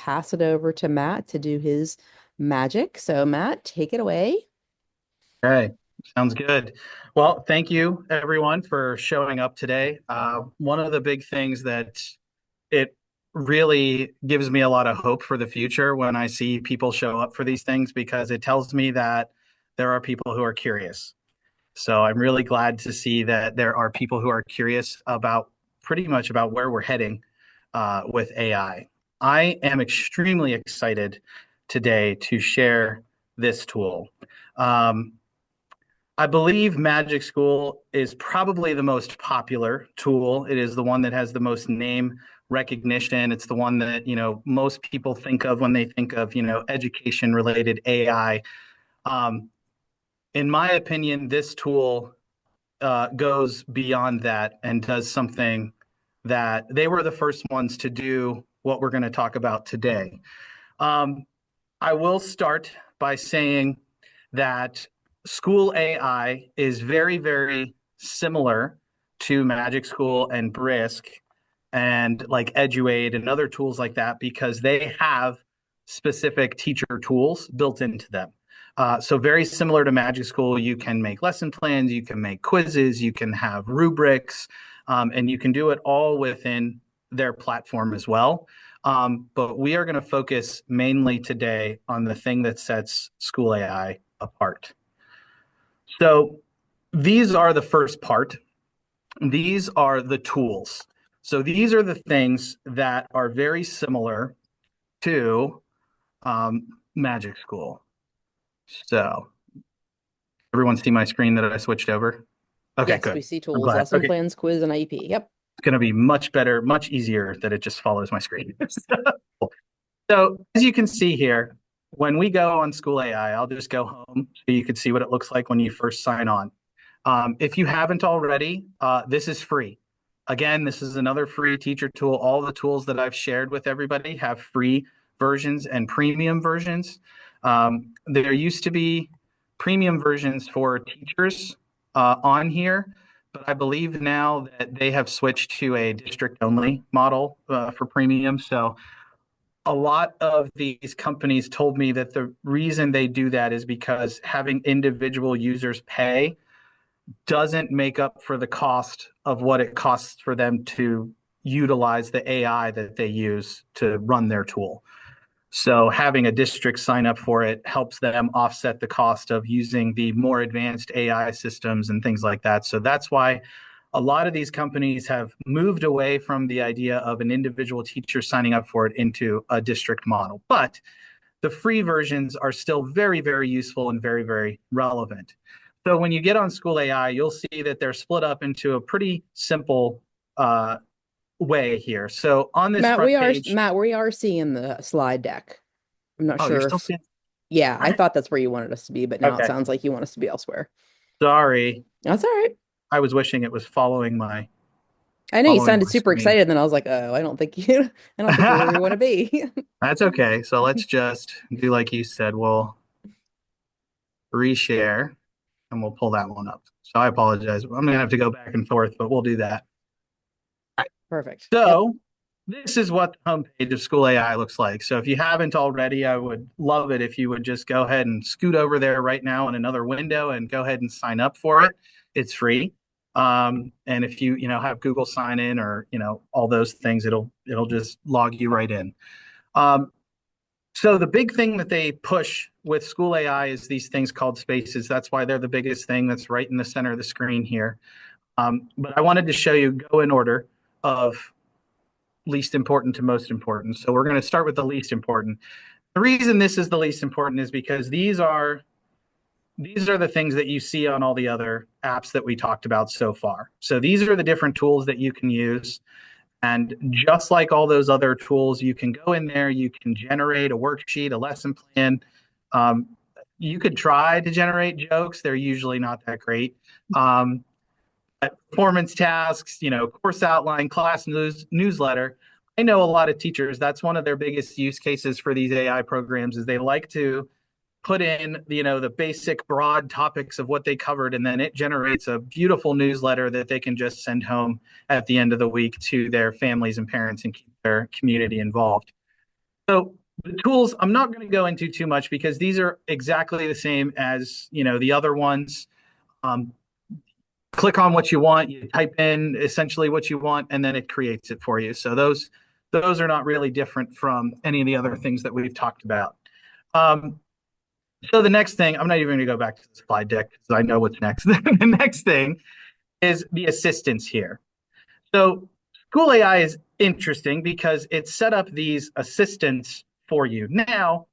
pass it over to Matt to do his magic. So, Matt, take it away. Okay, sounds good. Well, thank you everyone for showing up today. One of the big things that it really gives me a lot of hope for the future when I see people show up for these things because it tells me that there are people who are curious. So I'm really glad to see that there are people who are curious about pretty much about where we're heading with AI. I am extremely excited today to share this tool. Um, I believe Magic School is probably the most popular tool. It is the one that has the most name recognition. It's the one that, most people think of when they think of, education related AI. Um, in my opinion, this tool goes beyond that and does something that they were the first ones to do what we're going to talk about today. Um, I will start by saying that School AI is very, very similar to Magic School and Brisk and like Eduade and other tools like that because they have specific teacher tools built into them. So very similar to Magic School, you can make lesson plans, you can make quizzes, you can have rubrics, and you can do it all within their platform as well. But we are going to focus mainly today on the thing that sets School AI apart. So these are the first part. These are the tools. So these are the things that are very similar to Magic School. So everyone see my screen that I switched over? Okay, Yes, we good. see I'm tools, glad. lesson Okay, plans, quiz, and IEP. Yep. it's going to be much better, much easier that it just follows my screen. So as you can see here, when we go on School AI, I'll just go home so you can see what it looks like when you first sign on. If you haven't already, this is free. Again, this is another free teacher tool. All the tools that I've shared with everybody have free versions and premium versions. There used to be premium versions for teachers on here, but I believe now that they have switched to a district only model for premium. So a lot of these companies told me that the reason they do that is because having individual users pay doesn't make up for the cost of what it costs for them to utilize the AI that they use to run their tool. So having a district sign up for it helps them offset the cost of using the more advanced AI systems and things like that. So that's why a lot of these companies have moved away from the idea of an individual teacher signing up for it into a district model. But the free versions are still very, very useful and very, very relevant. So when you get on School AI, you'll see that they're split up into a pretty simple way here. So on this front page, Matt, we are seeing the slide deck. I'm not oh, you're sure still if, seeing. yeah, I thought that's where you wanted us to be, but now it Okay, sounds like you want us to be elsewhere. sorry. That's all right. I was wishing it was I know you following sounded my super screen. excited, and then I was like, oh, I don't think I don't think we're where we want to be. That's okay. So let's just do like you said. We'll reshare and we'll pull that one up. So I apologize. I'm gonna have to go back and forth, but we'll do that. Perfect. Yep. So this is what the homepage of School AI looks like. So if you haven't already, I would love it if you would just go ahead and scoot over there right now in another window and go ahead and sign up for it. It's free. And if you have Google sign in or all those things, it'll just log you right in. Um, so the big thing that they push with School AI is these things called spaces. That's why they're the biggest thing. That's right in the center of the screen here. But I wanted to show you go in order of least important to most important. So we're going to start with the least important. The reason this is the least important is because these are the things that you see on all the other apps that we talked about so far. So these are the different tools that you can use. And just like all those other tools, you can go in there, you can generate a worksheet, a lesson plan. Um, you could try to generate jokes. They're usually not that great. Um, Performance tasks, course outline, class newsletter. I know a lot of teachers, that's one of their biggest use cases for these AI programs is they like to put in, the basic broad topics of what they covered, and then it generates a beautiful newsletter that they can just send home at the end of the week to their families and parents and keep their community involved. So The tools I'm not going to go into too much because these are exactly the same as the other ones. Um, Click on what you want, you type in essentially what you want, and then it creates it for you. So those are not really different from any of the other things that we've talked about. Um, so the next thing, I'm not even going to go back to the slide deck because I know what's next. The next thing is the assistants here. So School AI is interesting because it set up these assistants for you. Now,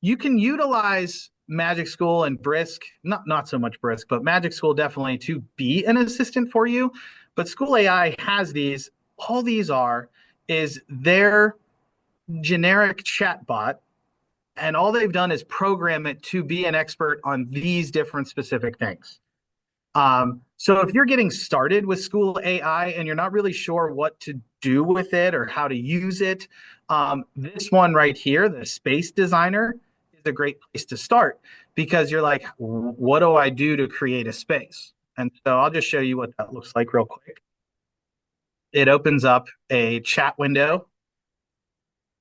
you can utilize Magic School and Brisk, not so much Brisk, but Magic School definitely to be an assistant for you. But School AI has these. All these are is their generic chatbot, and all they've done is program it to be an expert on these different specific things. So if you're getting started with School AI and you're not really sure what to do with it or how to use it, this one right here, the Space Designer, is a great place to start because you're like, what do I do to create a space? And so I'll just show you what that looks like real quick. It opens up a chat window,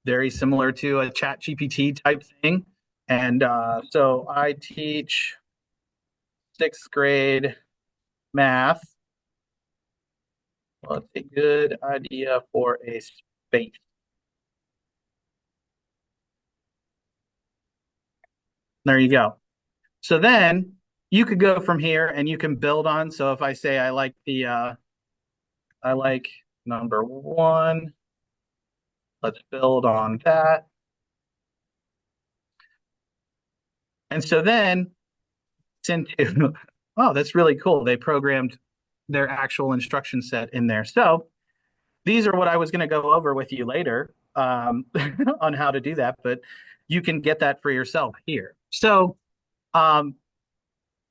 very similar to a chat GPT type thing. And so I teach sixth grade math. What's a good idea for a space? There you go. So then you could go from here and you can build on. So if I say I like number one, let's build on that. And so then it's into, oh, that's really cool. They programmed their actual instruction set in there. So these are what I was going to go over with you later on how to do that, but you can get that for yourself here. So um,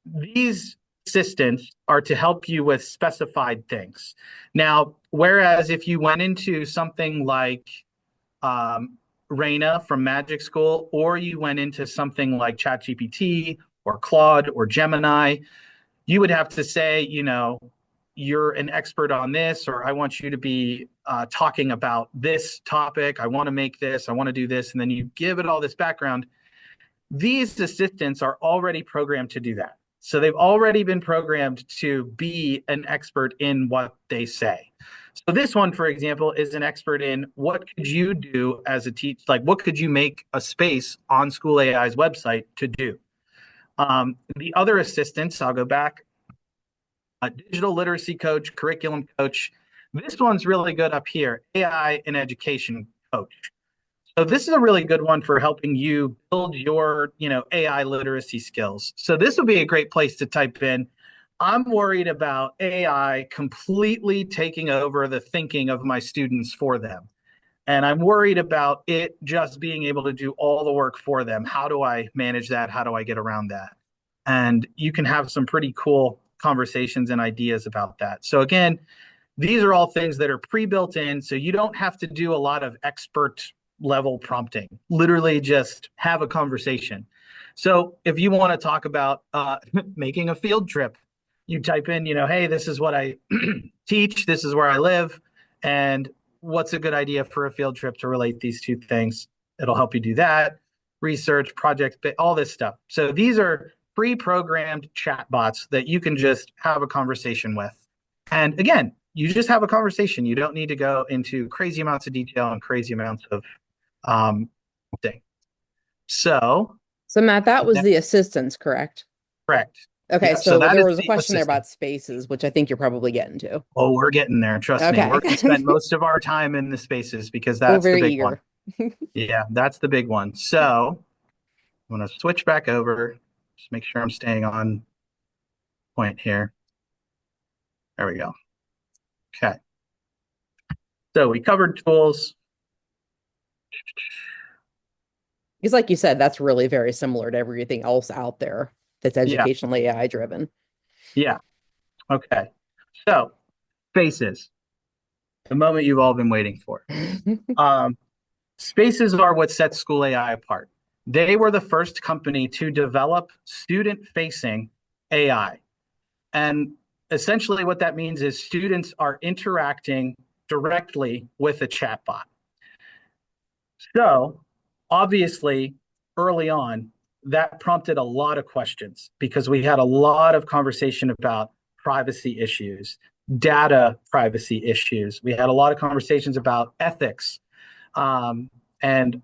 these assistants are to help you with specified things. Now, whereas if you went into something like Raina from Magic School, or you went into something like ChatGPT or Claude or Gemini, you would have to say, you're an expert on this, or I want you to be talking about this topic. I want to make this, I want to do this. And then you give it all this background. These assistants are already programmed to do that. So they've already been programmed to be an expert in what they say. So this one, for example, is an expert in what could you do as a teacher, like what could you make a space on School AI's website to do? The other assistants, I'll go back, a digital literacy coach, curriculum coach. This one's really good up here, AI and education coach. So this is a really good one for helping you build your, AI literacy skills. So this would be a great place to type in, I'm worried about AI completely taking over the thinking of my students for them. And I'm worried about it just being able to do all the work for them. How do I manage that? How do I get around that? And you can have some pretty cool conversations and ideas about that. So again, these are all things that are pre-built in, so you don't have to do a lot of expert level prompting. Literally just have a conversation. So if you want to talk about making a field trip, you type in, hey, this is what I teach, this is where I live, and what's a good idea for a field trip to relate these two things. It'll help you do that. Research, project, all this stuff. So these are pre-programmed chatbots that you can just have a conversation with. And again, you just have a conversation. You don't need to go into crazy amounts of detail and crazy amounts of thing. So, So Matt, that was the assistants, correct? correct. Okay, Yep. So so that there is was a the question there assistant. about spaces, which I think you're probably getting to. Oh, we're getting there. Trust me. We're Okay. going to spend most of our time in the spaces because We're that's the very big one. eager. Yeah, that's the big one. So I'm going to switch back over. Just make sure I'm staying on point here. There we go. Okay. So we covered tools. Because like you said, that's really very similar to everything else out there that's Yeah. educationally AI driven. Yeah. Okay. So spaces, the moment you've all been waiting for. Um, Spaces are what sets School AI apart. They were the first company to develop student-facing AI. And essentially what that means is students are interacting directly with a chatbot. So Obviously, early on, that prompted a lot of questions because we had a lot of conversation about privacy issues, data privacy issues. We had a lot of conversations about ethics, and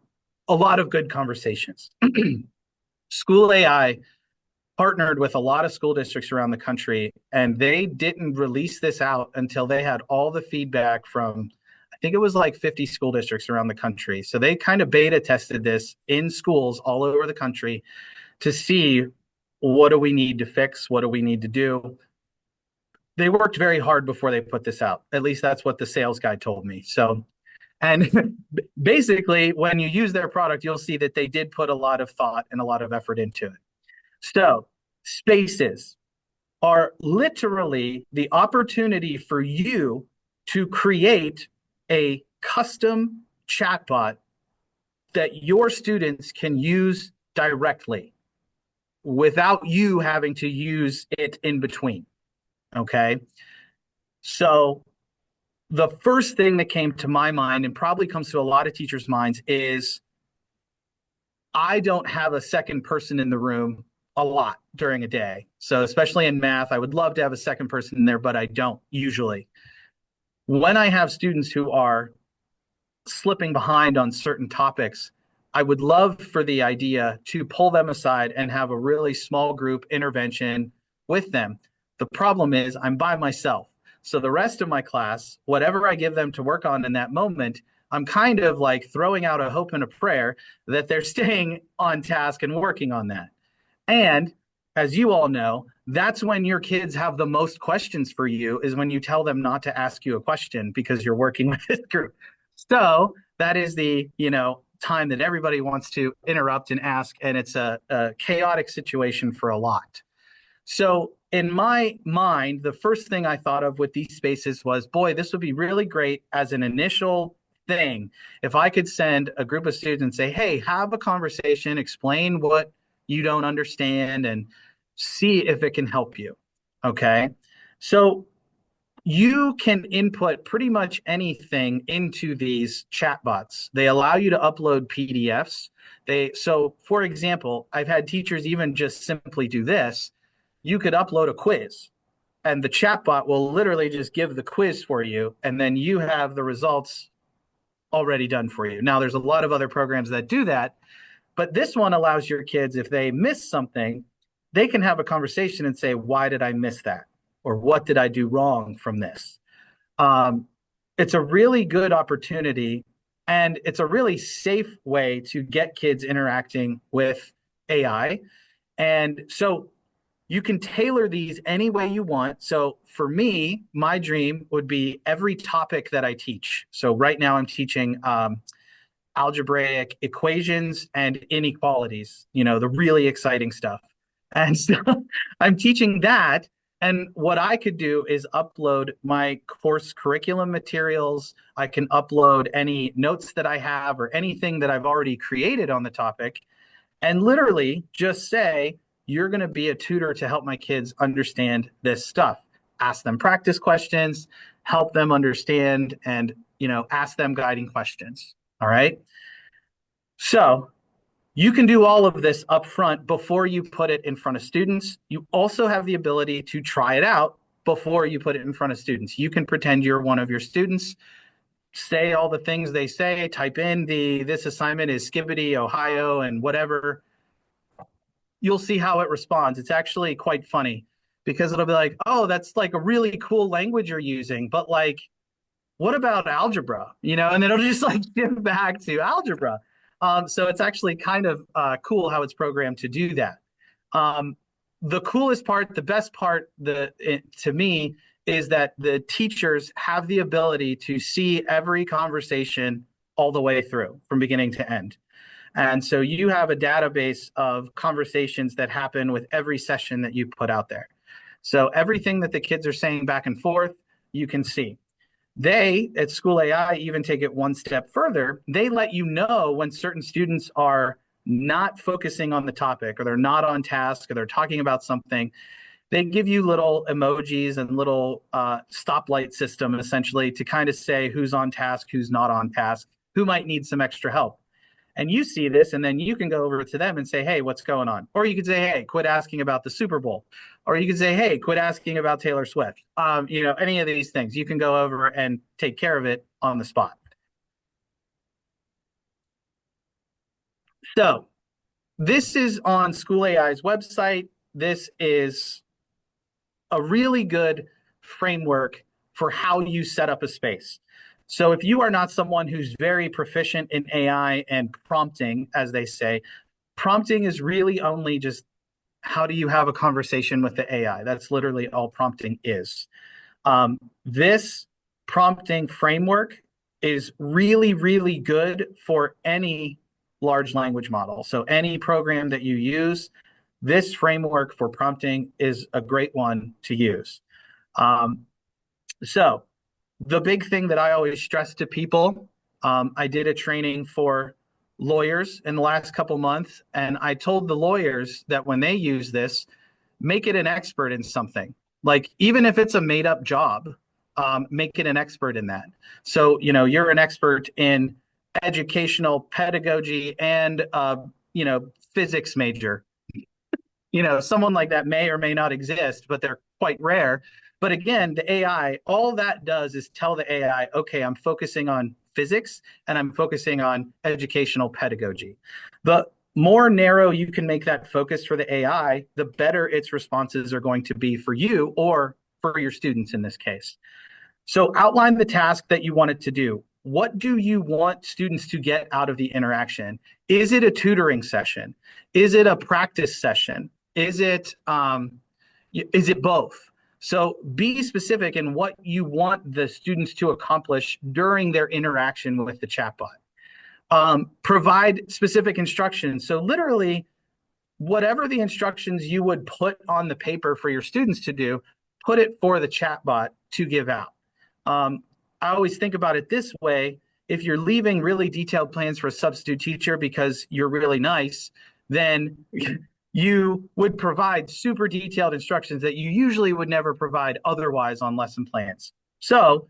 a lot of good conversations. School AI partnered with a lot of school districts around the country, and they didn't release this out until they had all the feedback from, I think it was like 50 school districts around the country. So they kind of beta tested this in schools all over the country to see, what do we need to fix? What do we need to do? They worked very hard before they put this out. At least that's what the sales guy told me. So, and basically, when you use their product, you'll see that they did put a lot of thought and a lot of effort into it. So, spaces are literally the opportunity for you to create a custom chatbot that your students can use directly without you having to use it in between. Okay. So the first thing that came to my mind, and probably comes to a lot of teachers' minds, is I don't have a second person in the room a lot during a day. So, especially in math, I would love to have a second person in there, but I don't usually. When I have students who are slipping behind on certain topics, I would love for the idea to pull them aside and have a really small group intervention with them. The problem is I'm by myself. So the rest of my class, whatever I give them to work on in that moment, I'm kind of like throwing out a hope and a prayer that they're staying on task and working on that. And as you all know, that's when your kids have the most questions for you, is when you tell them not to ask you a question because you're working with this group. So that is the, time that everybody wants to interrupt and ask, and it's a chaotic situation for a lot. So in my mind, the first thing I thought of with these spaces was, boy, this would be really great as an initial thing if I could send a group of students and say, hey, have a conversation, explain what you don't understand, and see if it can help you. Okay. So you can input pretty much anything into these chatbots. They allow you to upload PDFs. So for example, I've had teachers even just simply do this. You could upload a quiz and the chatbot will literally just give the quiz for you, and then you have the results already done for you. Now, there's a lot of other programs that do that, but this one allows your kids, if they miss something, they can have a conversation and say, why did I miss that? Or what did I do wrong from this? Um, it's a really good opportunity, and it's a really safe way to get kids interacting with AI. And so you can tailor these any way you want. So for me, my dream would be every topic that I teach. So right now I'm teaching algebraic equations and inequalities, the really exciting stuff. And so I'm teaching that. And what I could do is upload my course curriculum materials. I can upload any notes that I have or anything that I've already created on the topic, and literally just say, you're going to be a tutor to help my kids understand this stuff. Ask them practice questions, help them understand, and ask them guiding questions. All right. So you can do all of this up front before you put it in front of students. You also have the ability to try it out before you put it in front of students. You can pretend you're one of your students, say all the things they say, type in this assignment is Skibbity, Ohio, and whatever. You'll see how it responds. It's actually quite funny because it'll be like, oh, that's like a really cool language you're using, but like, what about algebra? And it'll just like give back to algebra. So it's actually kind of cool how it's programmed to do that. The coolest part, the best part, to me, is that the teachers have the ability to see every conversation all the way through from beginning to end. And so you have a database of conversations that happen with every session that you put out there. So everything that the kids are saying back and forth, you can see. They, at School AI, even take it one step further. They let you know when certain students are not focusing on the topic, or they're not on task, or they're talking about something. They give you little emojis and little stoplight system, essentially, to kind of say who's on task, who's not on task, who might need some extra help. And you see this, and then you can go over to them and say, hey, what's going on? Or you could say, hey, quit asking about the Super Bowl. Or you could say, hey, quit asking about Taylor Swift. Any of these things, you can go over and take care of it on the spot. So this is on School AI's website. This is a really good framework for how you set up a space. So if you are not someone who's very proficient in AI and prompting, as they say, prompting is really only just how do you have a conversation with the AI? That's literally all prompting is. This prompting framework is really, really good for any large language model. So any program that you use, this framework for prompting is a great one to use. Um, so the big thing that I always stress to people, I did a training for lawyers in the last couple months, and I told the lawyers that when they use this, make it an expert in something. Like even if it's a made up job, make it an expert in that. So you're an expert in educational pedagogy and physics major. Someone like that may or may not exist, but they're quite rare. But again, the AI, all that does is tell the AI, okay, I'm focusing on physics and I'm focusing on educational pedagogy. The more narrow you can make that focus for the AI, the better its responses are going to be for you or for your students in this case. So outline the task that you want it to do. What do you want students to get out of the interaction? Is it a tutoring session? Is it a practice session? Is it both? So be specific in what you want the students to accomplish during their interaction with the chatbot. Provide specific instructions. So literally, whatever the instructions you would put on the paper for your students to do, put it for the chatbot to give out. I always think about it this way. If you're leaving really detailed plans for a substitute teacher because you're really nice, then you would provide super detailed instructions that you usually would never provide otherwise on lesson plans. So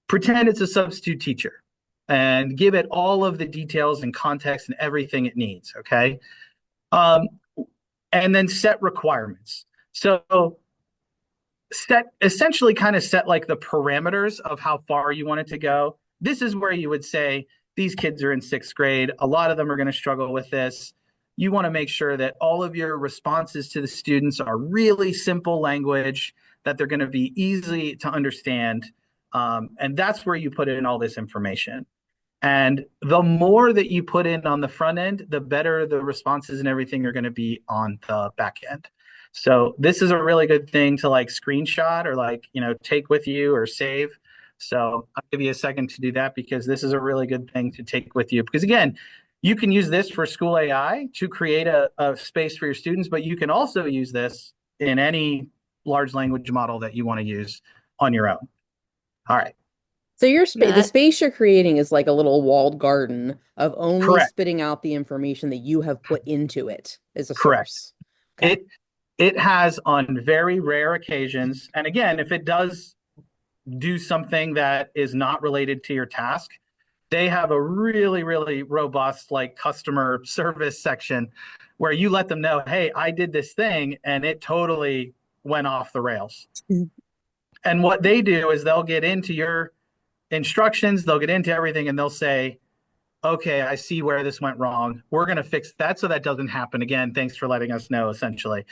pretend it's a substitute teacher and give it all of the details and context and everything it needs, okay? And then set requirements. So essentially kind of set like the parameters of how far you want it to go. This is where you would say these kids are in sixth grade. A lot of them are going to struggle with this. You want to make sure that all of your responses to the students are really simple language, that they're going to be easy to understand. And that's where you put in all this information. And the more that you put in on the front end, the better the responses and everything are going to be on the back end. So this is a really good thing to like screenshot or like, take with you or save. So I'll give you a second to do that because this is a really good thing to take with you. Because again, you can use this for School AI to create a space for your students, but you can also use this in any large language model that you want to use on your own. All right. So the Matt, space you're creating is like a little walled garden of only Correct. spitting out the information that you have put into it as a Correct. source. Okay. It has on very rare occasions, and again, if it does do something that is not related to your task, they have a really, really robust like customer service section where you let them know, hey, I did this thing and it totally went off the rails. And what they do is they'll get into your instructions, they'll get into everything, and they'll say, okay, I see where this went wrong. We're going to fix that so that doesn't happen again. Thanks for letting us know, essentially.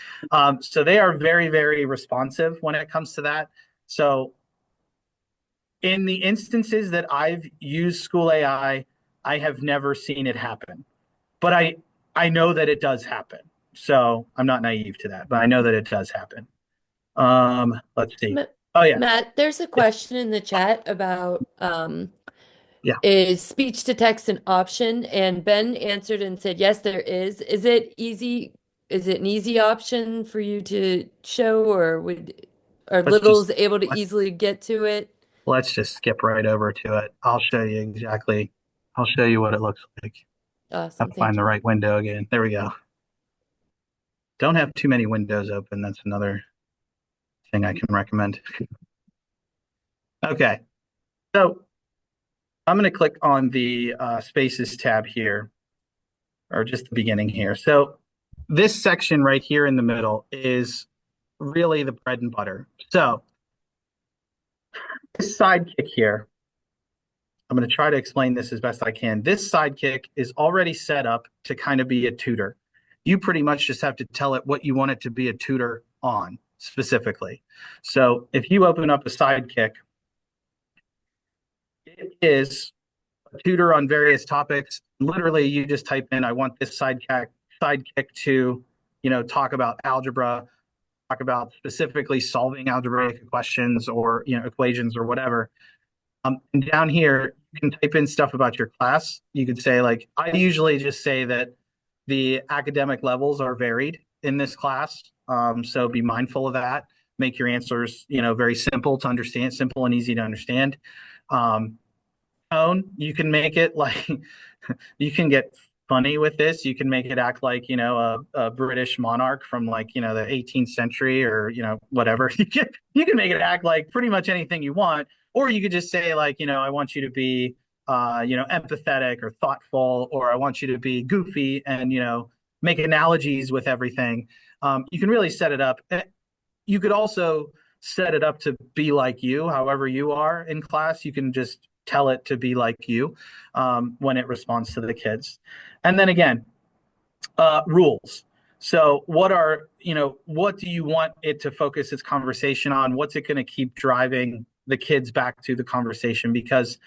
So they are very, very responsive when it comes to that. So in the instances that I've used School AI, I have never seen it happen. But I know that it does happen. So I'm not naive to that, but I know that it does happen. Let's see. Ma- Oh, yeah. Matt, there's a question in the chat about Yeah. is speech to text an option? And Ben answered and said, yes, there is. Is it easy? Is it an easy option for you to show, or are Let's just littles able to let's easily get to it? let's just skip right over to it. I'll show you exactly. I'll show you what it looks like. Have Awesome, to find thank the you. right window again. There we go. Don't have too many windows open. That's another thing I can recommend. Okay, so I'm going to click on the Spaces tab here. or just the beginning here. So this section right here in the middle is really the bread and butter. So this sidekick here, I'm going to try to explain this as best I can. This sidekick is already set up to kind of be a tutor. You pretty much just have to tell it what you want it to be a tutor on specifically. So if you open up a sidekick, it is a tutor on various topics. Literally, you just type in, I want this sidekick to, talk about algebra, talk about specifically solving algebraic questions or, equations or whatever. And down here, you can type in stuff about your class. You could say, like, I usually just say that the academic levels are varied in this class. So be mindful of that. Make your answers, very simple to understand, simple and easy to understand. Tone, you can make it like, you can get funny with this. You can make it act like, a British monarch from like, the 18th century or, whatever. You can make it act like pretty much anything you want. Or you could just say like, I want you to be, empathetic or thoughtful, or I want you to be goofy and, make analogies with everything. You can really set it up. You could also set it up to be like you, however you are in class. You can just tell it to be like you when it responds to the kids. And then again, rules. So what do you want it to focus its conversation on? What's it going to keep driving the kids back to the conversation? Because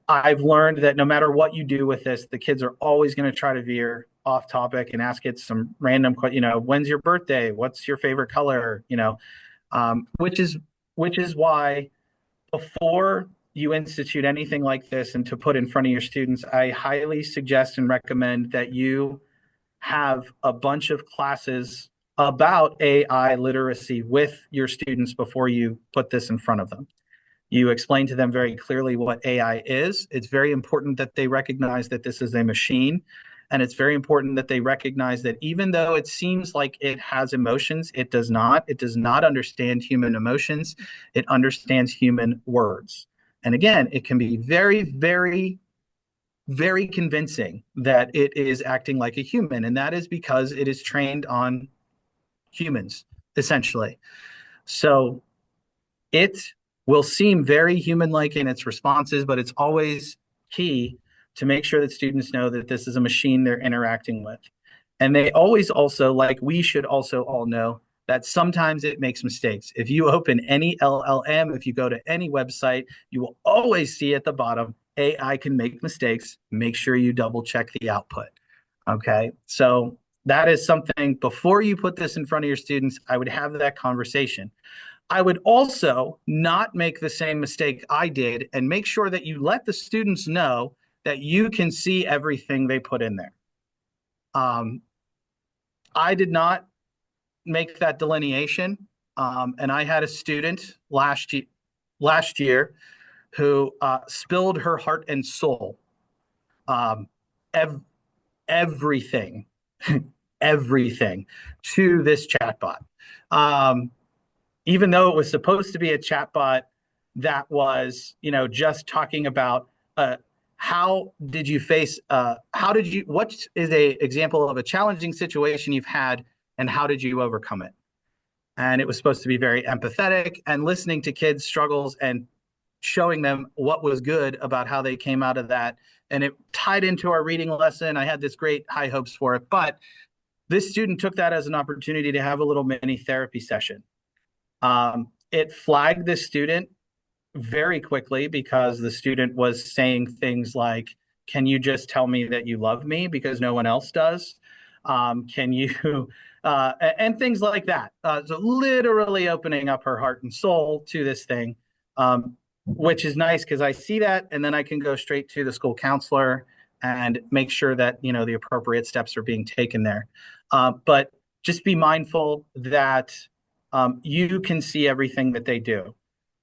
I've learned that no matter what you do with this, the kids are always going to try to veer off topic and ask it some random, when's your birthday? What's your favorite color? Which is why before you institute anything like this and to put in front of your students, I highly suggest and recommend that you have a bunch of classes about AI literacy with your students before you put this in front of them. You explain to them very clearly what AI is. It's very important that they recognize that this is a machine. And it's very important that they recognize that even though it seems like it has emotions, it does not. It does not understand human emotions. It understands human words. And again, it can be very, very, very convincing that it is acting like a human. And that is because it is trained on humans, essentially. So it will seem very human-like in its responses, but it's always key to make sure that students know that this is a machine they're interacting with. And they always also, like we should also all know, that sometimes it makes mistakes. If you open any LLM, if you go to any website, you will always see at the bottom, AI can make mistakes. Make sure you double check the output. Okay, so that is something, before you put this in front of your students, I would have that conversation. I would also not make the same mistake I did and make sure that you let the students know that you can see everything they put in there. I did not make that delineation. And I had a student last year who spilled her heart and soul, everything, everything to this chatbot. Even though it was supposed to be a chatbot that was, just talking about what is a example of a challenging situation you've had and how did you overcome it? And it was supposed to be very empathetic and listening to kids' struggles and showing them what was good about how they came out of that. And it tied into our reading lesson. I had this great high hopes for it, but this student took that as an opportunity to have a little mini therapy session. It flagged the student very quickly because the student was saying things like, can you just tell me that you love me because no one else does? Can you, and things like that. So literally opening up her heart and soul to this thing, which is nice because I see that and then I can go straight to the school counselor and make sure that, the appropriate steps are being taken there. But just be mindful that you can see everything that they do.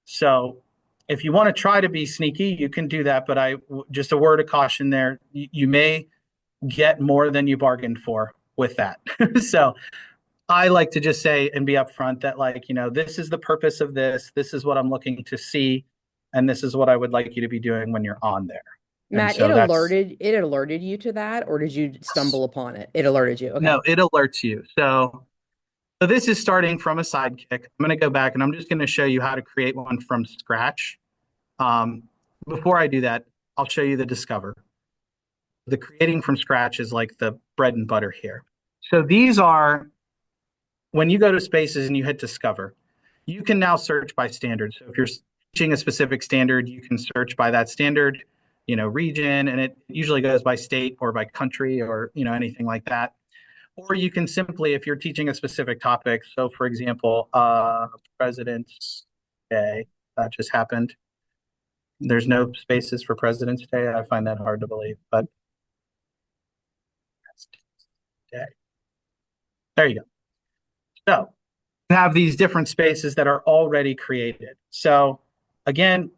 So if you want to try to be sneaky, you can do that. But just a word of caution there, you may get more than you bargained for with that. So I like to just say and be upfront that this is the purpose of this. This is what I'm looking to see. And this is what I would like you to be doing when you're on there. And Matt, so that's it alerted you to that, or did you stumble upon it? It alerted you. Okay. no, it alerts you. So this is starting from a sidekick. I'm going to go back and I'm just going to show you how to create one from scratch. Um, Before I do that, I'll show you the Discover. The creating from scratch is like the bread and butter here. So these are when you go to Spaces and you hit Discover, you can now search by standard. So if you're teaching a specific standard, you can search by that standard, region, and it usually goes by state or by country or anything like that. Or you can simply, if you're teaching a specific topic, so for example, President's Day, that just happened. There's no spaces for President's Day. I find that hard to believe, but Day. There you go. So you have these different spaces that are already created. So again,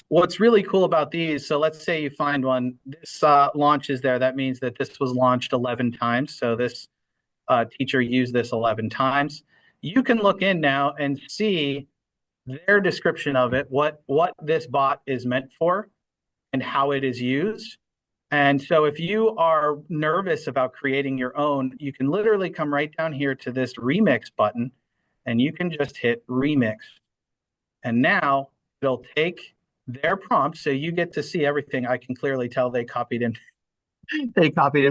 what's really cool about these, so let's say you find one, this launches there. That means that this was launched 11 times. So this teacher used this 11 times. You can look in now and see their description of it, what this bot is meant for and how it is used. And so if you are nervous about creating your own, you can literally come right down here to this remix button and you can just hit remix. And now it'll take their prompt. So you get to see everything. I can clearly tell they copied and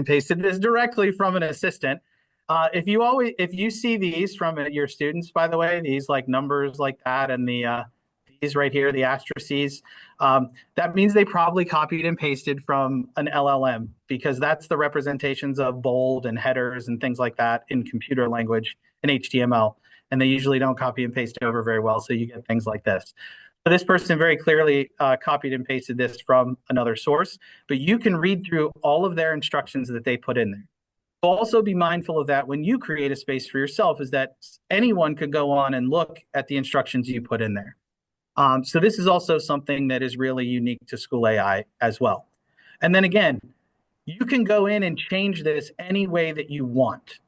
pasted this directly from an assistant. If you see these from your students, by the way, these like numbers like that and these right here, the asterisks, that means they probably copied and pasted from an LLM because that's the representations of bold and headers and things like that in computer language in HTML. And they usually don't copy and paste over very well. So you get things like this. So this person very clearly copied and pasted this from another source, but you can read through all of their instructions that they put in there. Also be mindful of that when you create a space for yourself, is that anyone could go on and look at the instructions you put in there. So this is also something that is really unique to SchoolAI as well. And then again, you can go in and change this any way that you want.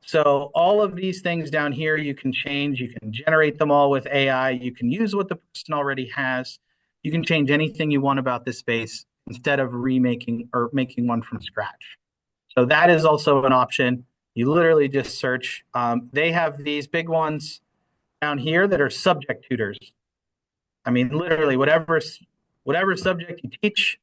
So all of these things down here, you can change, you can generate them all with AI, you can use what the person already has, you can change anything you want about this space instead of remaking or making one from scratch. So that is also an option. You literally just search. They have these big ones down here that are subject tutors. I mean, literally whatever subject you teach,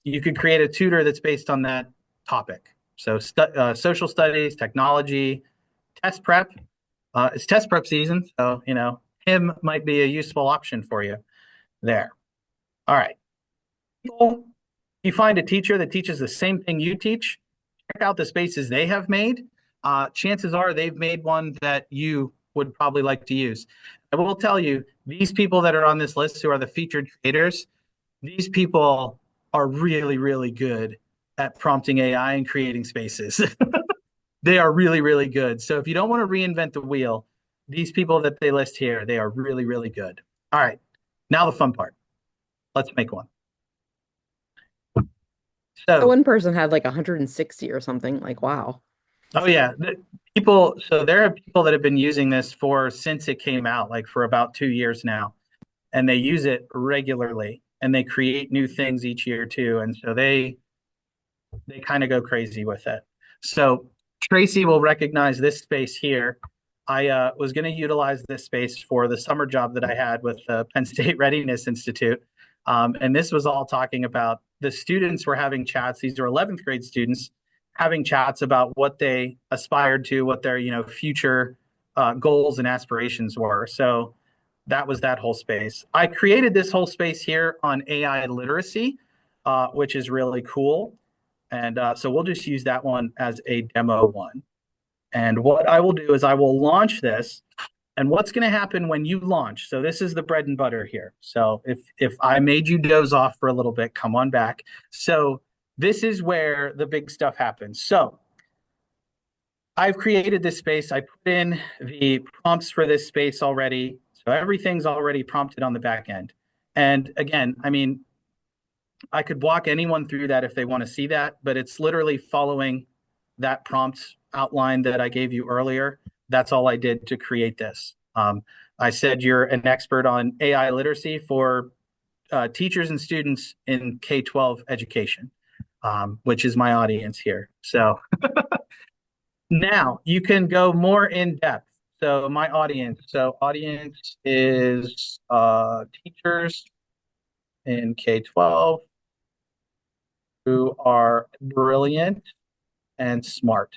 you could create a tutor that's based on that topic. So social studies, technology, test prep. It's test prep season, so him might be a useful option for you there. All right. You find a teacher that teaches the same thing you teach, check out the spaces they have made. Chances are they've made one that you would probably like to use. I will tell you, these people that are on this list who are the featured creators, these people are really, really good at prompting AI and creating spaces. They are really, really good. So if you don't want to reinvent the wheel, these people that they list here, they are really, really good. All right, now the fun part. Let's make one. That So, one person had like 160 or something. Like, wow. oh yeah, so there are people that have been using this since it came out, like for about 2 years now, and they use it regularly and they create new things each year too. And so they kind of go crazy with it. So Tracy will recognize this space here. I was going to utilize this space for the summer job that I had with the Penn State Readiness Institute. And this was all talking about the students were having chats. These are 11th grade students having chats about what they aspired to, what their future goals and aspirations were. So that was that whole space. I created this whole space here on AI literacy, which is really cool. And so we'll just use that one as a demo one. And what I will do is I will launch this. And what's going to happen when you launch? So this is the bread and butter here. So if I made you doze off for a little bit, come on back. So this is where the big stuff happens. So I've created this space. I put in the prompts for this space already. So everything's already prompted on the back end. And again, I mean, I could walk anyone through that if they want to see that, but it's literally following that prompt outline that I gave you earlier. That's all I did to create this. I said you're an expert on AI literacy for teachers and students in K-12 education, which is my audience here. So now you can go more in depth. So my audience, is teachers in K-12 who are brilliant and smart.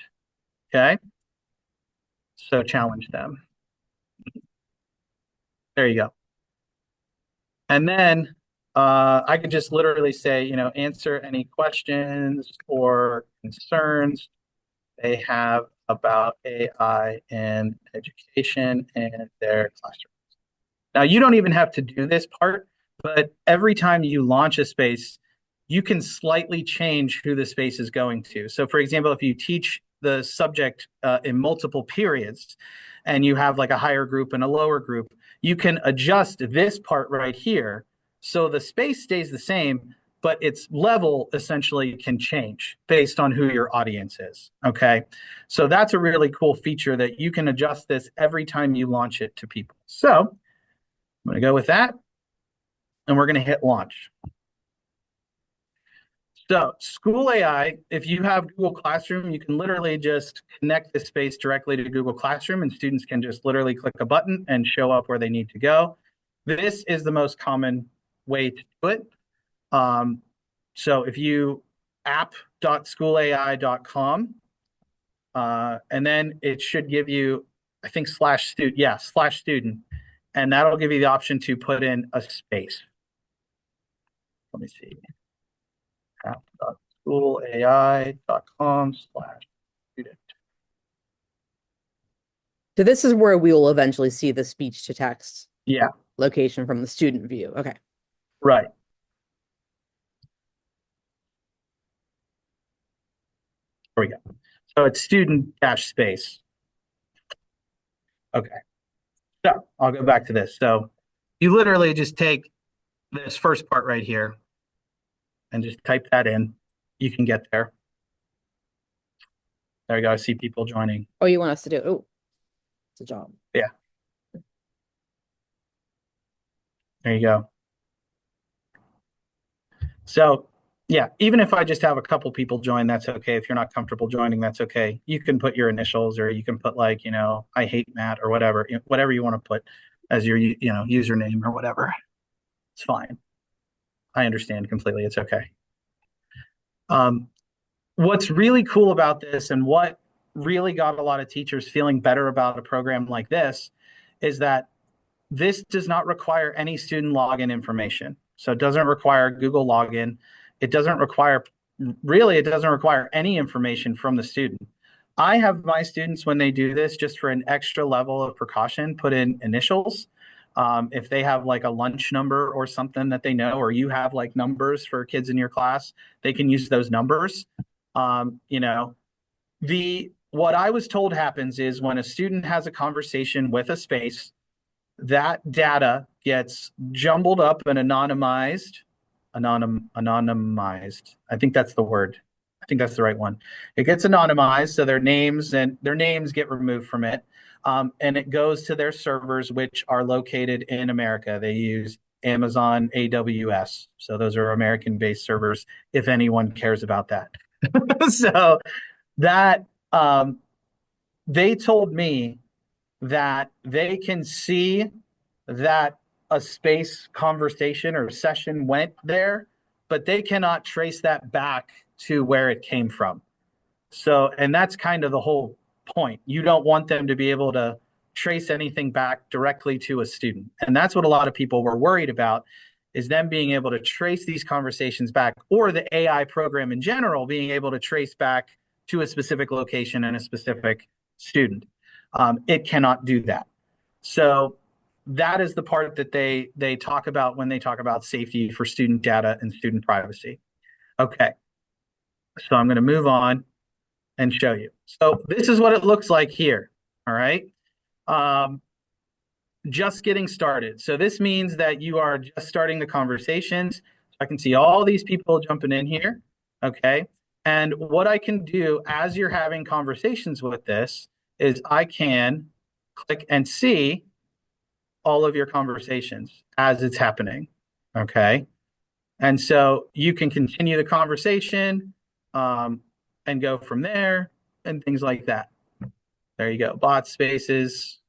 Okay. So challenge them. There you go. And then I could just literally say, answer any questions or concerns they have about AI in education and their classroom. Now, you don't even have to do this part, but every time you launch a space, you can slightly change who the space is going to. So, for example, if you teach the subject in multiple periods and you have like a higher group and a lower group, you can adjust this part right here so the space stays the same, but its level essentially can change based on who your audience is. Okay. So that's a really cool feature that you can adjust this every time you launch it to people. So I'm going to go with that and we're going to hit launch. So SchoolAI, if you have Google Classroom, you can literally just connect this space directly to Google Classroom and students can just literally click a button and show up where they need to go. This is the most common way to do it. So if you app.schoolai.com, and then it should give you, I think /student, and that'll give you the option to put in a space. Let me see. app.schoolai.com/student. So this is where we will eventually see the speech to text Yeah, location from the student view. Okay. right. There we go. So it's student-space. Okay. So I'll go back to this. So you literally just take this first part right here and just type that in. You can get there. There you go. I see people joining. Oh, you want us to do it? Oh, it's a job. Yeah. There you go. So yeah, even if I just have a couple people join, that's okay. If you're not comfortable joining, that's okay. You can put your initials or you can put like, I hate Matt or whatever, whatever you want to put as your, username or whatever. It's fine. I understand completely. It's okay. What's really cool about this and what really got a lot of teachers feeling better about a program like this is that this does not require any student login information. So it doesn't require Google login. It doesn't require any information from the student. I have my students, when they do this, just for an extra level of precaution, put in initials. If they have like a lunch number or something that they know, or you have like numbers for kids in your class, they can use those numbers. What I was told happens is when a student has a conversation with a space, that data gets jumbled up and anonymized. I think that's the word. I think that's the right one. It gets anonymized, so their names get removed from it, and it goes to their servers, which are located in America. They use Amazon AWS, so those are American-based servers. If anyone cares about that, so that they told me that they can see that a space conversation or session went there, but they cannot trace that back to where it came from. So, and that's kind of the whole point. You don't want them to be able to trace anything back directly to a student. And that's what a lot of people were worried about, is them being able to trace these conversations back, or the AI program in general being able to trace back to a specific location and a specific student. It cannot do that. So that is the part that they talk about when they talk about safety for student data and student privacy. Okay, so I'm going to move on and show you. So this is what it looks like here. All right. Just getting started. So this means that you are just starting the conversations. So I can see all these people jumping in here. Okay. And what I can do as you're having conversations with this is I can click and see all of your conversations as it's happening. Okay. And so you can continue the conversation um, and go from there and things like that. There you go. Bot spaces.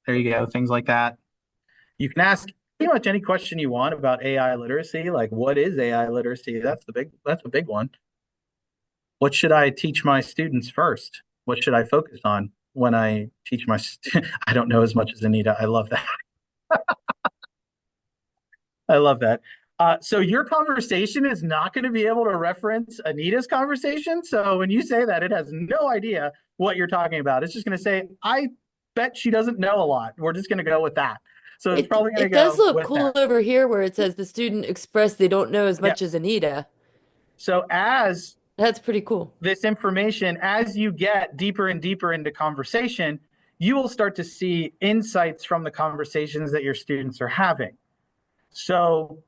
There you go. Things like that. You can ask pretty much any question you want about AI literacy. Like, what is AI literacy? That's a big one. What should I teach my students first? What should I focus on when I teach my I don't know as much as Anita. I love that. I love that. So your conversation is not going to be able to reference Anita's conversation. So when you say that, it has no idea what you're talking about. It's just going to say, I bet she doesn't know a lot. We're just going to go with that. So it's It probably going to it does go look with cool that. over here where it says the student expressed they don't know as Yeah. much as Anita. So as That's pretty cool. this information, as you get deeper and deeper into conversation, you will start to see insights from the conversations that your students are having. So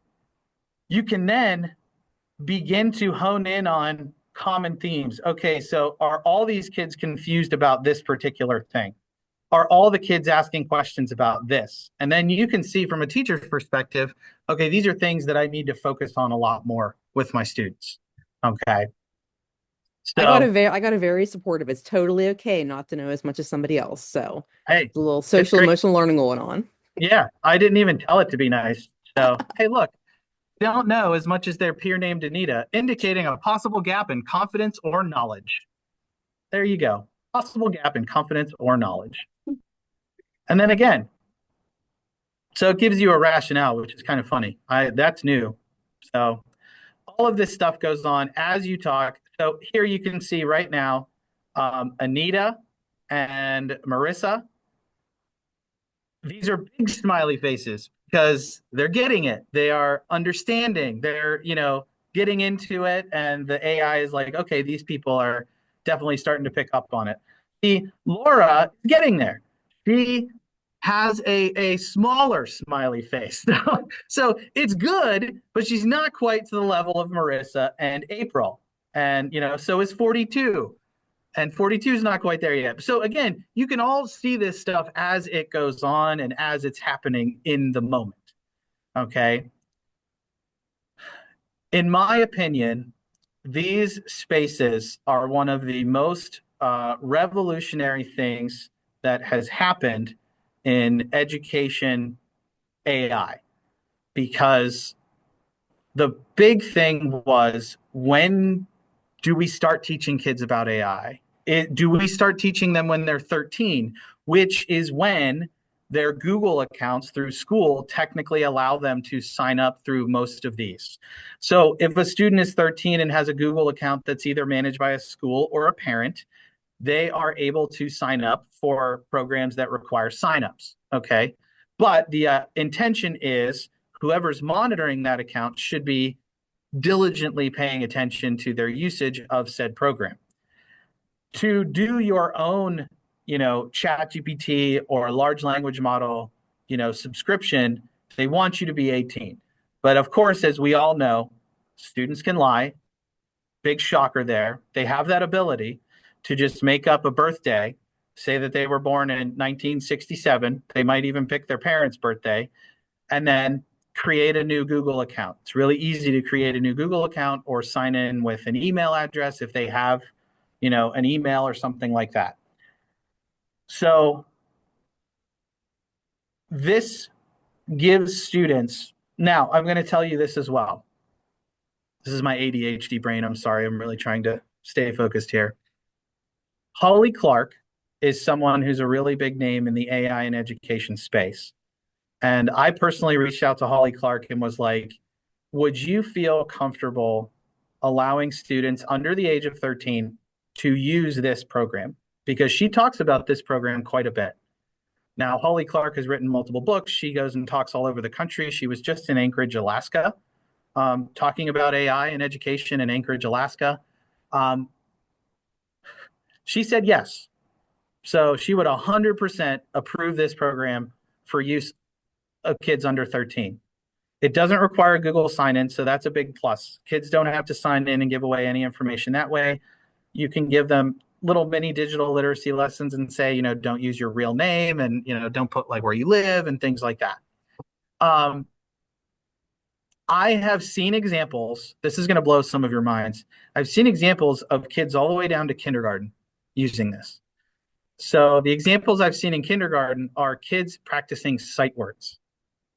you can then begin to hone in on common themes. Okay, so are all these kids confused about this particular thing? Are all the kids asking questions about this? And then you can see from a teacher's perspective, okay, these are things that I need to focus on a lot more with my students. Okay. So, I got a very supportive. It's totally okay not to know as much as somebody else. So hey, it's a little it's social great. emotional learning going on. Yeah, I didn't even tell it to be nice. So, hey, look, they don't know as much as their peer named Anita, indicating a possible gap in confidence or knowledge. There you go. Possible gap in confidence or knowledge. And then again, so it gives you a rationale, which is kind of funny. That's new. So all of this stuff goes on as you talk. So here you can see right now, Anita and Marissa. These are big smiley faces because they're getting it. They are understanding. They're, getting into it. And the AI is like, okay, these people are definitely starting to pick up on it. See, Laura is getting there. She has a smaller smiley face. So it's good, but she's not quite to the level of Marissa and April. And, so is 42 and 42 is not quite there yet. So again, you can all see this stuff as it goes on and as it's happening in the moment. Okay. In my opinion, these spaces are one of the most revolutionary things that has happened in education AI because the big thing was, when do we start teaching kids about AI? Do we start teaching them when they're 13, which is when their Google accounts through school technically allow them to sign up through most of these. So if a student is 13 and has a Google account that's either managed by a school or a parent, they are able to sign up for programs that require signups. Okay. But the intention is whoever's monitoring that account should be diligently paying attention to their usage of said program. To do your own, chat GPT or large language model, subscription, they want you to be 18. But of course, as we all know, students can lie. Big shocker there. They have that ability to just make up a birthday, say that they were born in 1967. They might even pick their parents' birthday and then create a new Google account. It's really easy to create a new Google account or sign in with an email address if they have, an email or something like that. So this gives students, now I'm going to tell you this as well. This is my ADHD brain. I'm sorry. I'm really trying to stay focused here. Holly Clark is someone who's a really big name in the AI and education space. And I personally reached out to Holly Clark and was like, would you feel comfortable allowing students under the age of 13 to use this program? Because she talks about this program quite a bit. Now, Holly Clark has written multiple books. She goes and talks all over the country. She was just in Anchorage, Alaska, talking about AI and education in Anchorage, Alaska. Um, she said yes. So she would 100% approve this program for use of kids under 13. It doesn't require Google sign-in, so that's a big plus. Kids don't have to sign in and give away any information that way. You can give them little mini digital literacy lessons and say, don't use your real name and, don't put like where you live and things like that. I have seen examples. This is going to blow some of your minds. I've seen examples of kids all the way down to kindergarten using this. So the examples I've seen in kindergarten are kids practicing sight words.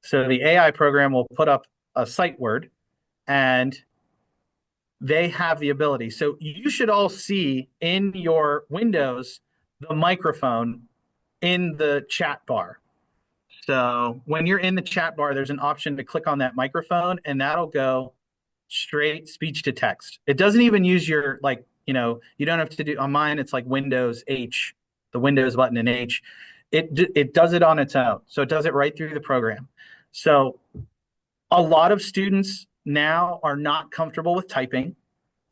So the AI program will put up a sight word and they have the ability. So you should all see in your windows the microphone in the chat bar. So when you're in the chat bar, there's an option to click on that microphone and that'll go straight speech to text. It doesn't even use your, like, you don't have to do on mine. It's like Windows H, the Windows button in H. It does it on its own. So it does it right through the program. So a lot of students now are not comfortable with typing.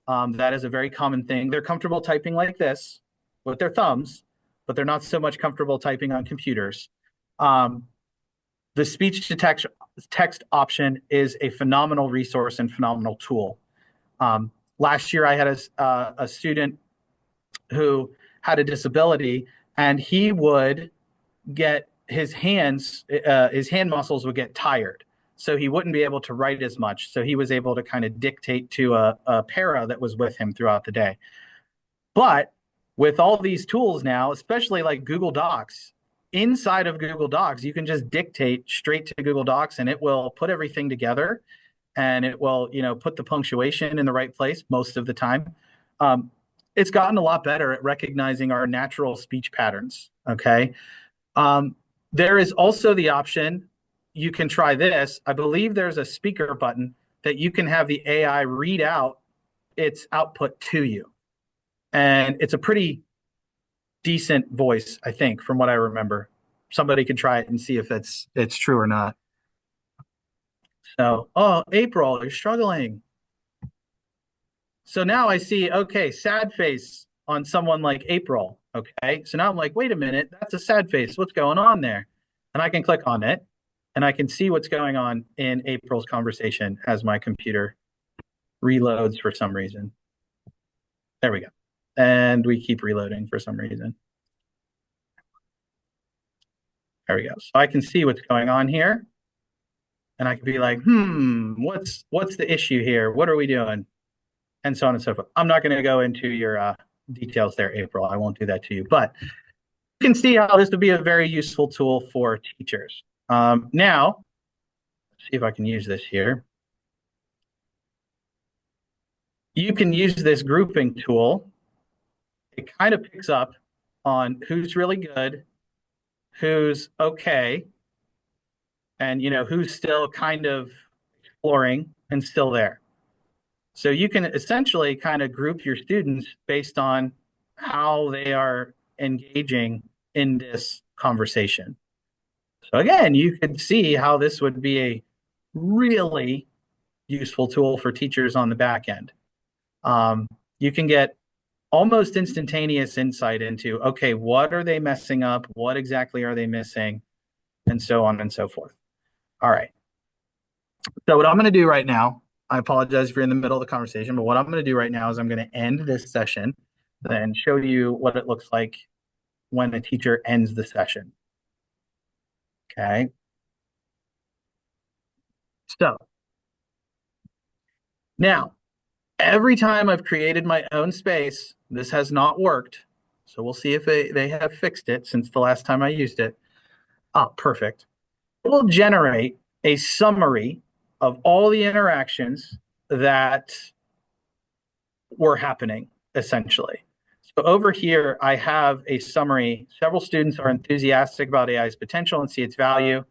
That is a very common thing. They're comfortable typing like this with their thumbs, but they're not so much comfortable typing on computers. The speech to text option is a phenomenal resource and phenomenal tool. Last year, I had a student who had a disability, and he would get his hand muscles would get tired. So he wouldn't be able to write as much. So he was able to kind of dictate to a para that was with him throughout the day. But with all these tools now, especially like Google Docs, inside of Google Docs, you can just dictate straight to Google Docs and it will put everything together and it will, put the punctuation in the right place most of the time. It's gotten a lot better at recognizing our natural speech patterns. Okay. There is also the option, you can try this. I believe there's a speaker button that you can have the AI read out its output to you. And it's a pretty decent voice, I think, from what I remember. Somebody can try it and see if it's true or not. So, oh, April, you're struggling. So now I see, okay, sad face on someone like April. Okay, so now I'm like, wait a minute, that's a sad face. What's going on there? And I can click on it and I can see what's going on in April's conversation as my computer reloads for some reason. There we go. And we keep reloading for some reason. There we go. So I can see what's going on here. And I can be like, what's the issue here? What are we doing? And so on and so forth. I'm not going to go into your details there, April. I won't do that to you. But you can see how this would be a very useful tool for teachers. Now, let's see if I can use this here. You can use this grouping tool. It kind of picks up on who's really good, who's okay, and who's still kind of exploring and still there. So you can essentially kind of group your students based on how they are engaging in this conversation. So again, you can see how this would be a really useful tool for teachers on the back end. You can get almost instantaneous insight into, okay, what are they messing up? What exactly are they missing? And so on and so forth. All right. So what I'm going to do right now, I apologize if you're in the middle of the conversation, but what I'm going to do right now is I'm going to end this session and show you what it looks like when a teacher ends the session. Okay. So now, every time I've created my own space, this has not worked. So we'll see if they have fixed it since the last time I used it. Oh, perfect. It will generate a summary of all the interactions that were happening, essentially. So over here, I have a summary. Several students are enthusiastic about AI's potential and see its value.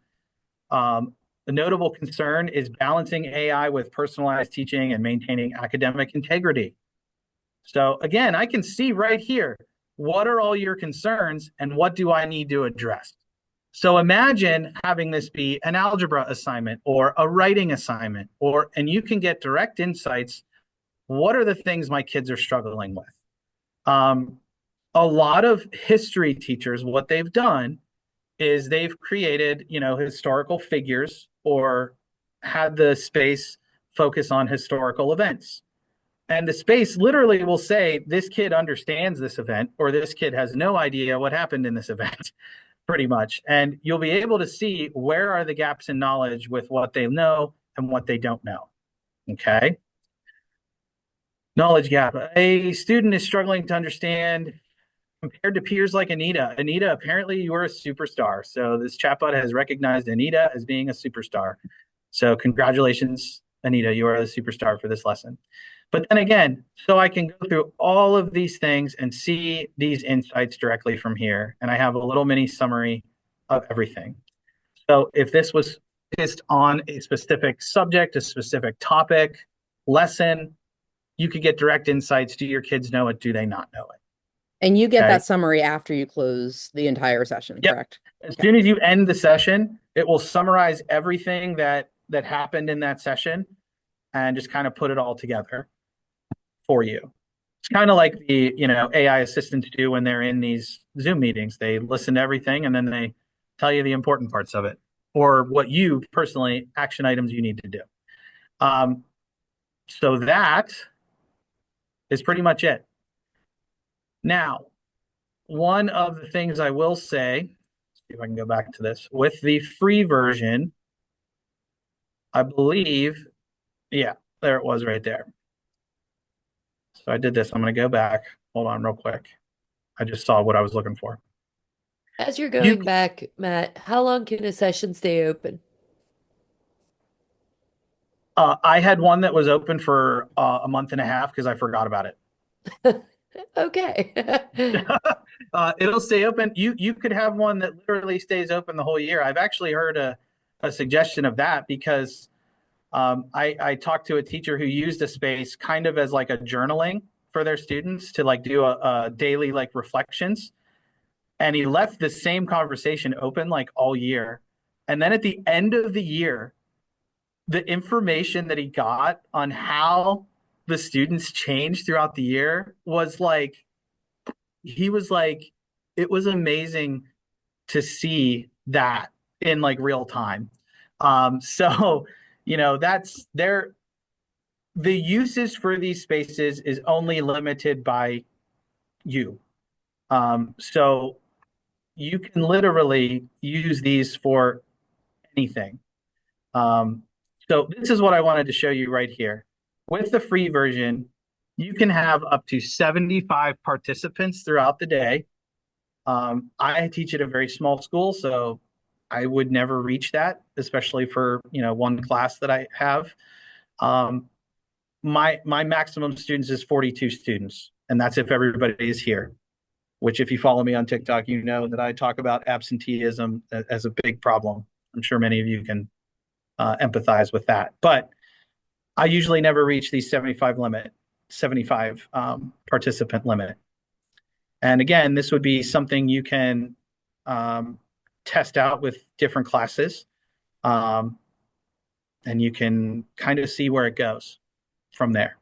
The notable concern is balancing AI with personalized teaching and maintaining academic integrity. So again, I can see right here, what are all your concerns and what do I need to address? So imagine having this be an algebra assignment or a writing assignment, and you can get direct insights. What are the things my kids are struggling with? A lot of history teachers, what they've done is they've created, historical figures or had the space focus on historical events. And the space literally will say, this kid understands this event, or this kid has no idea what happened in this event, pretty much. And you'll be able to see where are the gaps in knowledge with what they know and what they don't know. Okay. Knowledge gap. A student is struggling to understand compared to peers like Anita. Anita, apparently you are a superstar. So this chatbot has recognized Anita as being a superstar. So congratulations, Anita, you are the superstar for this lesson. But then again, so I can go through all of these things and see these insights directly from here. And I have a little mini summary of everything. So if this was focused on a specific subject, a specific topic, lesson, you could get direct insights. Do your kids know it? Do they not know it? And you get Okay. that summary after you close the entire session, Yep. correct? As Okay. soon as you end the session, it will summarize everything that happened in that session and just kind of put it all together for you. It's kind of like the, AI assistants do when they're in these Zoom meetings. They listen to everything and then they tell you the important parts of it or what you personally, action items you need to do. So that is pretty much it. Now, one of the things I will say, see if I can go back to this, with the free version, I believe, yeah, there it was right there. So I did this. I'm going to go back. Hold on real quick. I just saw what I was looking for. As you're You, going back, Matt, how long can a session stay open? I had one that was open for a month and a half because I forgot about it. Okay. It'll stay open. You could have one that literally stays open the whole year. I've actually heard a suggestion of that because I talked to a teacher who used a space kind of as like a journaling for their students to like do a daily like reflections. And he left the same conversation open like all year. And then at the end of the year, the information that he got on how the students changed throughout the year was like, he was like, it was amazing to see that in like real time. So, that's there. The uses for these spaces is only limited by you. So you can literally use these for anything. Um, so this is what I wanted to show you right here. With the free version, you can have up to 75 participants throughout the day. I teach at a very small school, so I would never reach that, especially for one class that I have. Um, my maximum students is 42 students, and that's if everybody is here. Which, if you follow me on TikTok, you know that I talk about absenteeism as a big problem. I'm sure many of you can empathize with that. But I usually never reach the 75 participant limit. And again, this would be something you can test out with different classes. And you can kind of see where it goes from there.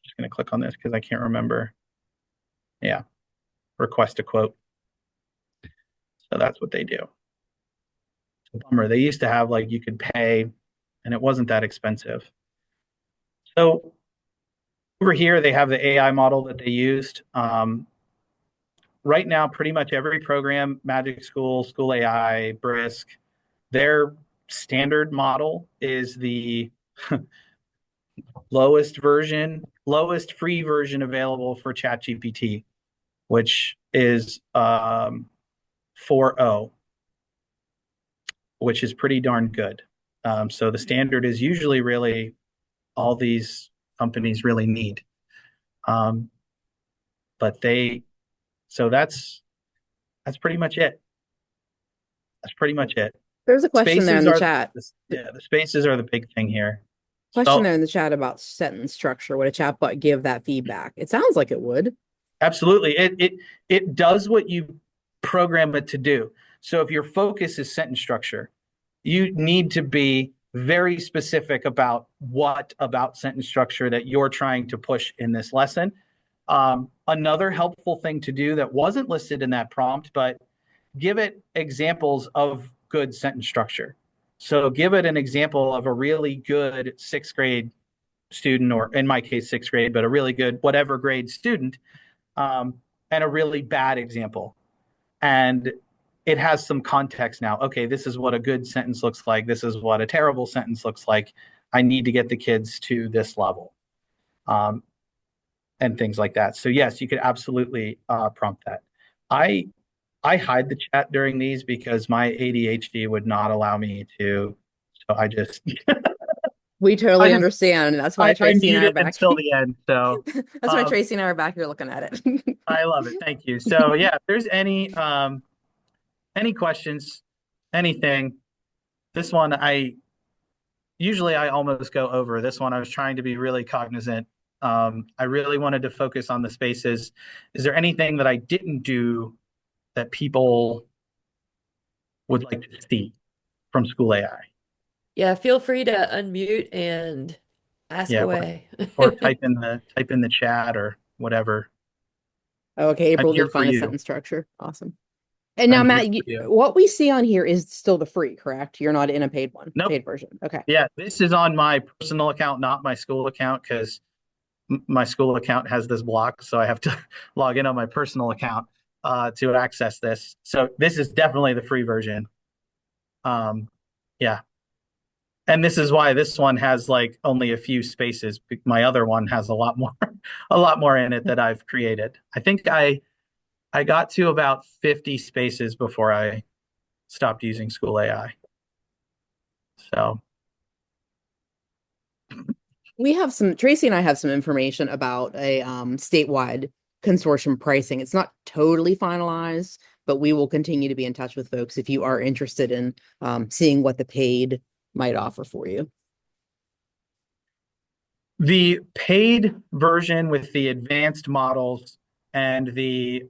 Just going to click on this because I can't remember. Yeah, request a quote. So that's what they do. It's a bummer. They used to have like you could pay and it wasn't that expensive. So over here, they have the AI model that they used. Right now, pretty much every program, Magic School, School AI, Brisk, their standard model is the lowest free version available for ChatGPT, which is 4.0, which is pretty darn good. So the standard is usually really all these companies really need. But so that's pretty much it. That's pretty much it. There's a question there in Spaces the are chat. the spaces are the big thing here. Question So there in the chat about sentence structure. Would a chatbot give that feedback? It sounds like it would. absolutely, it does what you program it to do. So if your focus is sentence structure, you need to be very specific about what about sentence structure that you're trying to push in this lesson. Another helpful thing to do that wasn't listed in that prompt, but give it examples of good sentence structure. So give it an example of a really good sixth grade student, or in my case, sixth grade, but a really good whatever grade student, and a really bad example. And it has some context now. Okay, this is what a good sentence looks like. This is what a terrible sentence looks like. I need to get the kids to this level, um, and things like that. So yes, you could absolutely prompt that. I I hide the chat during these because my ADHD would not allow me to. So We I totally just understand. That's why I Tracy and mute I are it back. until the end. So That's why um, Tracy and I are back here looking at it. I love it. Thank you. So yeah, if there's any questions, anything, this one I usually I almost go over. This one I was trying to be really cognizant. I really wanted to focus on the spaces. Is there anything that I didn't do that people would like to see from School AI? Yeah, feel free to unmute and ask Yeah, away. or type in the chat or whatever. Okay, I'm April here did for find a you. sentence structure. Awesome. And now, I'm here Matt, for you. what we see on here is still the free, correct? You're not in a paid one, Nope. paid version. Okay. Yeah, this is on my personal account, not my school account, because my school account has this block, so I have to log in on my personal account to access this. So this is definitely the free version. Um, yeah, and this is why this one has like only a few spaces. My other one has a lot more, a lot more in it that I've created. I think I got to about 50 spaces before I stopped using School AI. So We have some, Tracy and I have some information about a statewide consortium pricing. It's not totally finalized, but we will continue to be in touch with folks if you are interested in seeing what the paid might offer for you. the paid version with the advanced models and the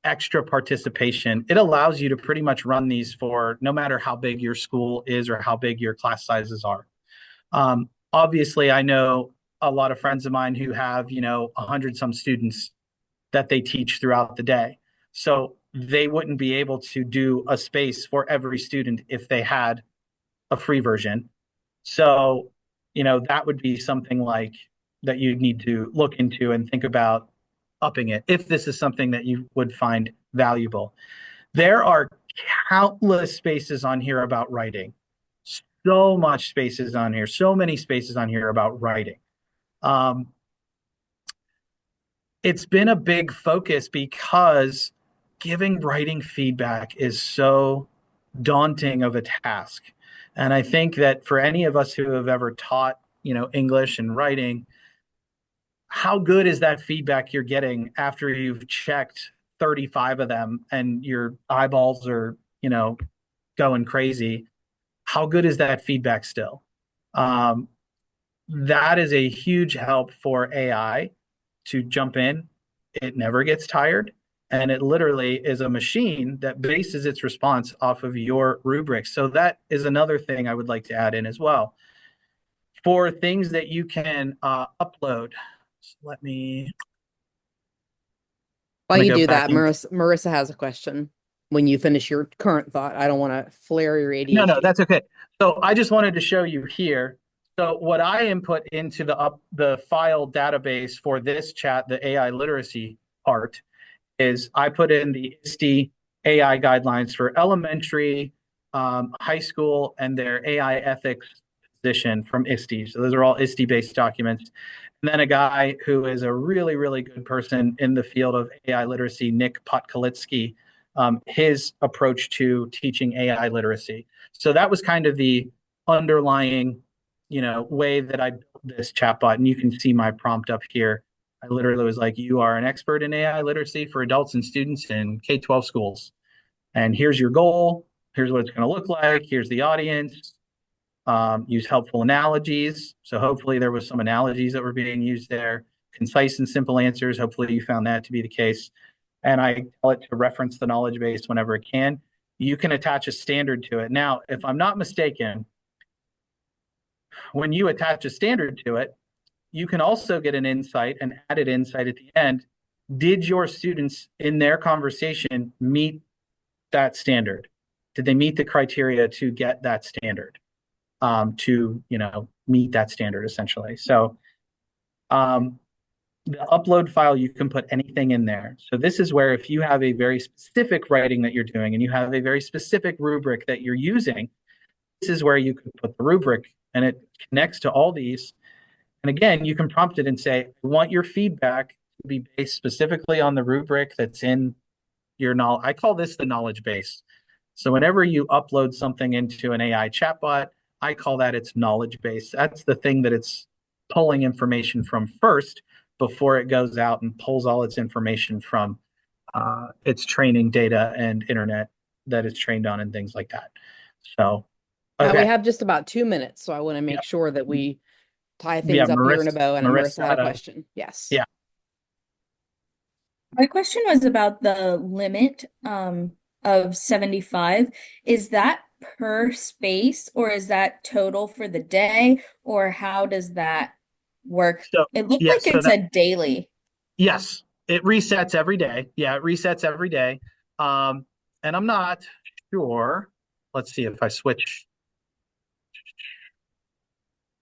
extra participation, it allows you to pretty much run these for no matter how big your school is or how big your class sizes are. Obviously, I know a lot of friends of mine who have, 100 some students that they teach throughout the day. So they wouldn't be able to do a space for every student if they had a free version. So, that would be something like that you need to look into and think about upping it if this is something that you would find valuable. There are countless spaces on here about writing. So much spaces on here, so many spaces on here about writing. Um, it's been a big focus because giving writing feedback is so daunting of a task. And I think that for any of us who have ever taught, English and writing, how good is that feedback you're getting after you've checked 35 of them and your eyeballs are, going crazy? How good is that feedback still? Um, that is a huge help for AI to jump in. It never gets tired. And it literally is a machine that bases its response off of your rubrics. So that is another thing I would like to add in as well. For things that you can upload, so While let me you go do back that, in. Marissa has a question when you finish your current thought. I don't want to flare your No, ADHD. that's okay. So I just wanted to show you here. So what I input into the file database for this chat, the AI literacy part, is I put in the ISTE AI guidelines for elementary, high school, and their AI ethics position from ISTE. So those are all ISTE-based documents. And then a guy who is a really, really good person in the field of AI literacy, Nick Potkalitsky, his approach to teaching AI literacy. So that was kind of the underlying, way that I built this chatbot. And you can see my prompt up here. I literally was like, you are an expert in AI literacy for adults and students in K-12 schools. And here's your goal. Here's what it's going to look like. Here's the audience. Use helpful analogies. So hopefully there was some analogies that were being used there. Concise and simple answers. Hopefully you found that to be the case. And I tell it to reference the knowledge base whenever it can. You can attach a standard to it. Now, if I'm not mistaken, when you attach a standard to it, you can also get an insight, an added insight at the end. Did your students in their conversation meet that standard? Did they meet the criteria to get that standard? To meet that standard essentially. So the upload file, you can put anything in there. So this is where if you have a very specific writing that you're doing and you have a very specific rubric that you're using, this is where you can put the rubric and it connects to all these. And again, you can prompt it and say, I want your feedback to be based specifically on the rubric that's in your knowledge. I call this the knowledge base. So whenever you upload something into an AI chatbot, I call that its knowledge base. That's the thing that it's pulling information from first before it goes out and pulls all its information from its training data and internet that it's trained on and things like that. So, We okay. have just about 2 minutes, so I want to make sure that we tie Yeah, things up here in a bow. And Marissa had a Marissa, question. Yes. yeah. My question was about the limit of 75. Is that per space or is that total for the day or how does that work? So, It looked yeah, like so it said daily. yes, it resets every day. Yeah, it resets every day. And I'm not sure. Let's see if I switch.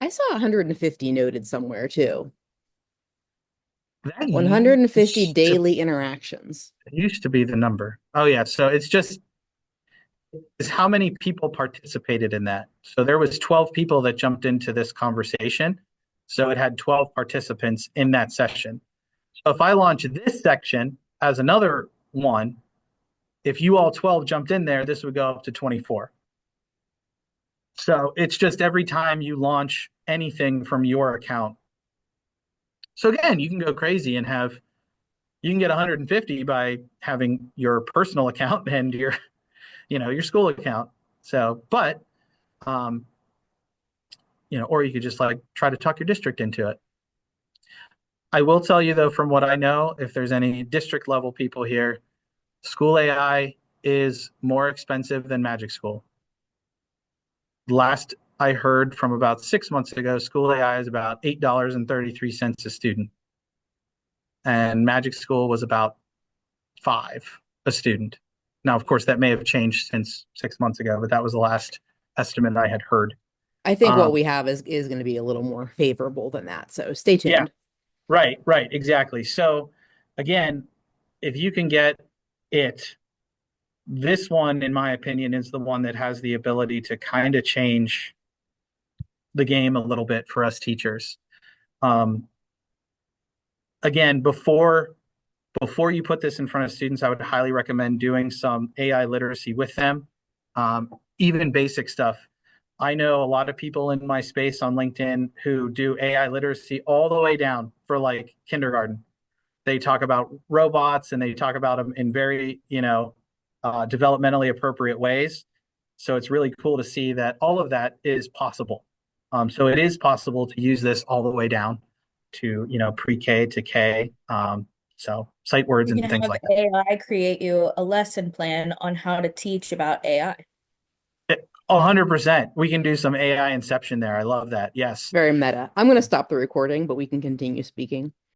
I saw 150 noted somewhere too. That 150 daily interactions. used to be the number. Oh yeah, so it's just is how many people participated in that. So there was 12 people that jumped into this conversation. So it had 12 participants in that session. So if I launch this section as another one, if you all 12 jumped in there, this would go up to 24. So it's just every time you launch anything from your account. So again, you can go crazy and have you can get 150 by having your personal account and your school account. So, but or you could just like try to tuck your district into it. I will tell you though, from what I know, if there's any district level people here, School AI is more expensive than Magic School. Last I heard from about 6 months ago, School AI is about $8.33 a student. And Magic School was about $5 a student. Now, of course, that may have changed since 6 months ago, but that was the last estimate I had heard. I think what we have is going to be a little more favorable than that. So stay tuned. Yeah, right, exactly. So again, if you can get it, this one, in my opinion, is the one that has the ability to kind of change the game a little bit for us teachers. Again, before you put this in front of students, I would highly recommend doing some AI literacy with them, even basic stuff. I know a lot of people in my space on LinkedIn who do AI literacy all the way down for like kindergarten. They talk about robots and they talk about them in very, developmentally appropriate ways. So it's really cool to see that all of that is possible. So it is possible to use this all the way down to, pre-K to K. So sight words You and can things have like that. AI create you a lesson plan on how to teach about AI. 100%. We can do some AI inception there. I love that. Yes. Very meta. I'm going to stop the recording, but we can continue speaking.